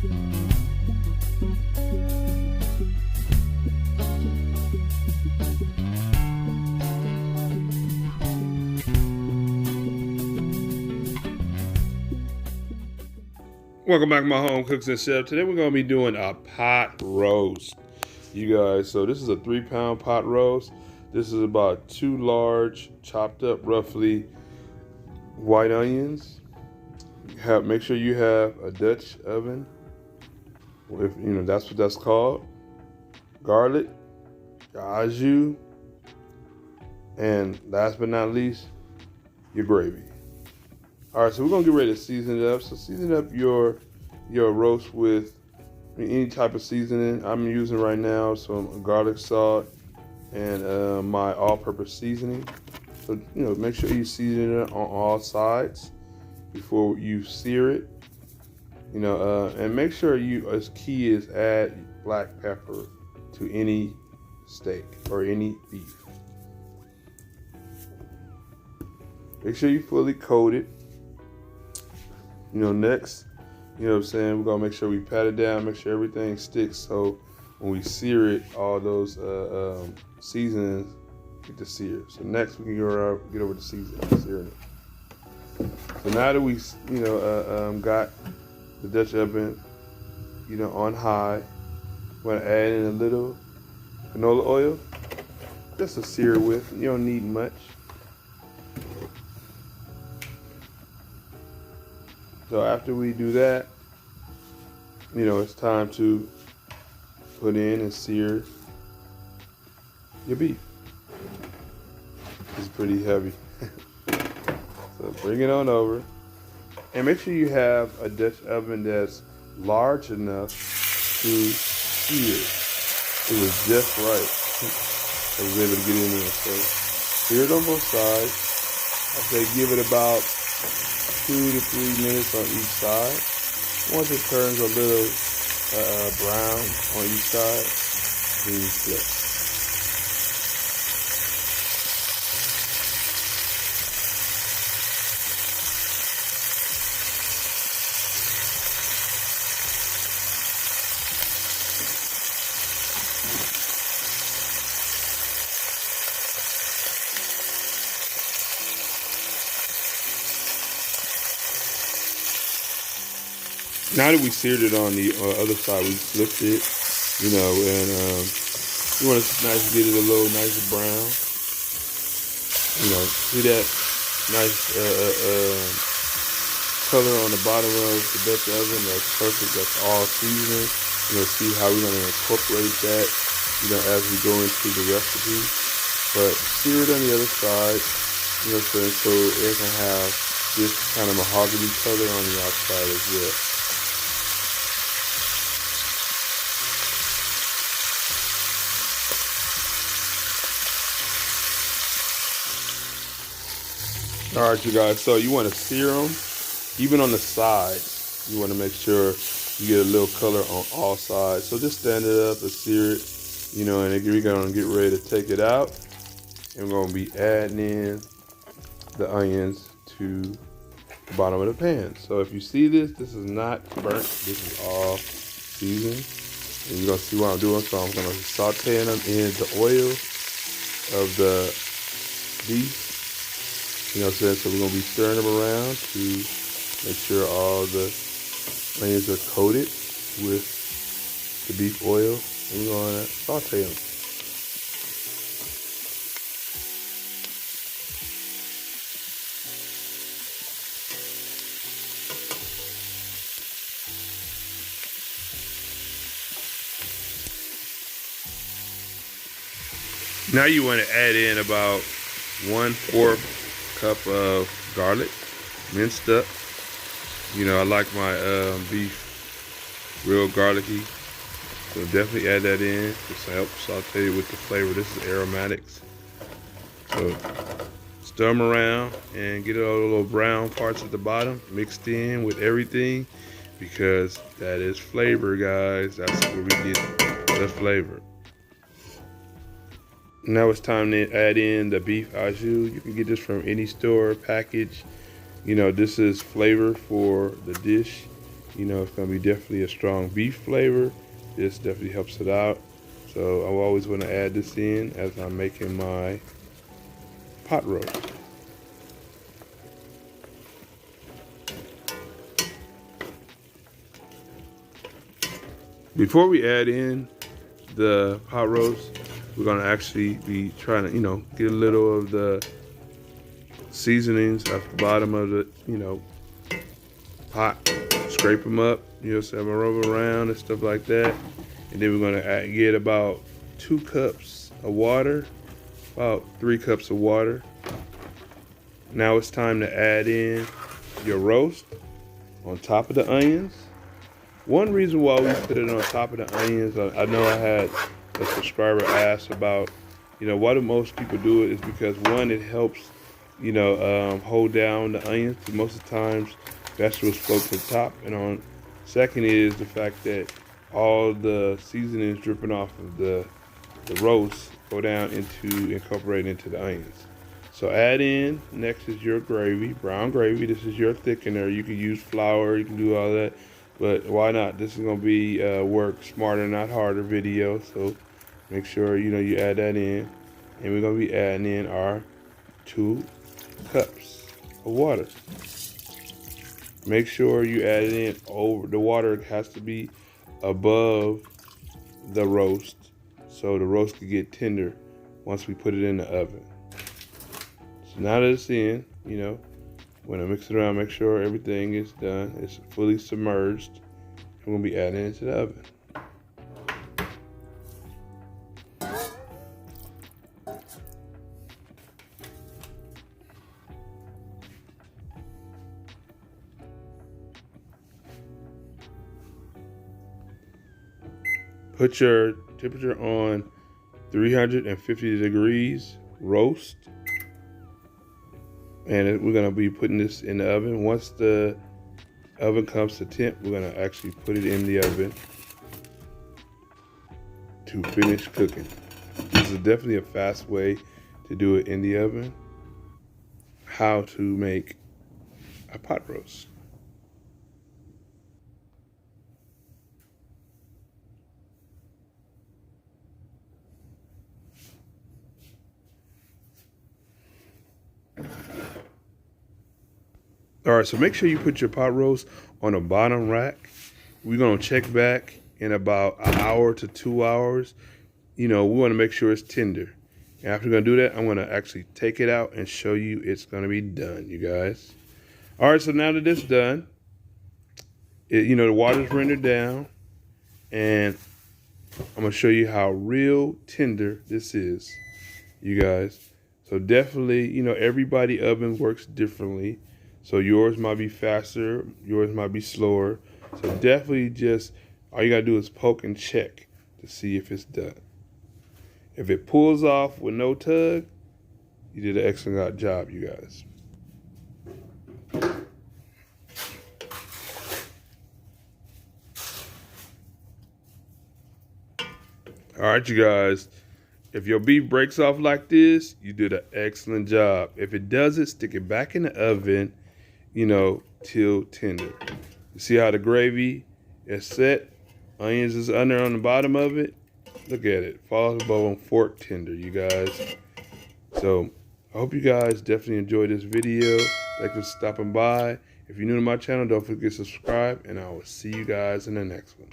Welcome back to my home cooks and chef. Today we're going to be doing a pot roast, you guys. So this is a 3-pound pot roast. This is about 2 large chopped up roughly white onions. Make sure you have a Dutch oven, if you know that's what that's called. Garlic, au jus, and last but not least, your gravy. All right, so we're gonna get ready to season it up. So season up your roast with any type of seasoning. I'm using right now some garlic salt and my all-purpose seasoning. So make sure you season it on all sides before you sear it. And make sure as key is add black pepper to any steak or any beef. Make sure you fully coat it. Next, we're gonna make sure we pat it down, make sure everything sticks, so when we sear it, all those seasonings get to sear. So next we can get over to searing it. So now that we got the Dutch oven on high, we're gonna add in a little canola oil just to sear it with. You don't need much. So after we do that, it's time to put in and sear your beef. It's pretty heavy. So bring it on over. And make sure you have a Dutch oven that's large enough to sear. It was just right. I was able to get in there. So sear it on both sides. I say give it about 2 to 3 minutes on each side. Once it turns a little brown on each side, then you flip. Now that we seared it on the other side, we flipped it, and you want to get it a little nice brown. See that nice color on the bottom of the Dutch oven? That's perfect. That's all seasoning. See how we're going to incorporate that, as we go into the recipe. But sear it on the other side, so it can have this kind of mahogany color on the outside as well. All right, you guys, so you want to sear them, even on the sides. You want to make sure you get a little color on all sides. So just stand it up and sear it, and we're going to get ready to take it out. And we're going to be adding in the onions to the bottom of the pan. So if you see this is not burnt. This is all seasoned. And you're going to see what I'm doing. So I'm going to saute them in the oil of the beef. So we're going to be stirring them around to make sure all the onions are coated with the beef oil. And we're going to saute them. Now you want to add in about 1/4 cup of garlic, minced up. I like my beef real garlicky, so definitely add that in just to help saute it with the flavor. This is aromatics. So stir them around and get all the little brown parts at the bottom mixed in with everything, because that is flavor, guys. That's where we get the flavor. Now it's time to add in the beef au jus. You can get this from any store package. This is flavor for the dish. You know, it's gonna be definitely a strong beef flavor. This definitely helps it out. So I always want to add this in as I'm making my pot roast. Before we add in the pot roast, we're gonna actually be trying to, get a little of the seasonings at the bottom of the, pot. Scrape them up, so I'm gonna rub them around and stuff like that. And then we're gonna get about 2 cups of water, about 3 cups of water. Now it's time to add in your roast on top of the onions. One reason why we put it on top of the onions, I know I had a subscriber ask about, why do most people do it, is because one, it helps, hold down the onions. Most of the times, vegetables float to the top, and on second is the fact that all the seasonings dripping off of the roast go down incorporate into the onions. So add in, next is your gravy, brown gravy. This is your thickener. You can use flour, you can do all that, but why not? This is gonna be work smarter, not harder video. So make sure, you add that in. And we're gonna be adding in our 2 cups of water. Make sure you add it in over, the water has to be above the roast so the roast can get tender once we put it in the oven. So now that it's in, when I mix it around, make sure everything is done. It's fully submerged. I'm gonna be adding it into the oven. Put your temperature on 350 degrees roast. And we're gonna be putting this in the oven. Once the oven comes to temp, we're gonna actually put it in the oven to finish cooking. This is definitely a fast way to do it in the oven. How to make a pot roast. All right, so make sure you put your pot roast on the bottom rack. We're gonna check back in about an hour to 2 hours. We wanna make sure it's tender. And after we're gonna do that, I'm gonna actually take it out and show you it's gonna be done, you guys. All right, so now that it's done, the water's rendered down, and I'm gonna show you how real tender this is, you guys. So definitely, everybody oven works differently. So yours might be faster, yours might be slower. So definitely just, all you gotta do is poke and check to see if it's done. If it pulls off with no tug, you did an excellent job, you guys. All right, you guys. If your beef breaks off like this, you did an excellent job. If it doesn't, stick it back in the oven, till tender. You see how the gravy is set? Onions is under on the bottom of it. Look at it. Falls above on fork tender, you guys. So I hope you guys definitely enjoyed this video. Thanks for stopping by. If you're new to my channel, don't forget to subscribe, and I will see you guys in the next one.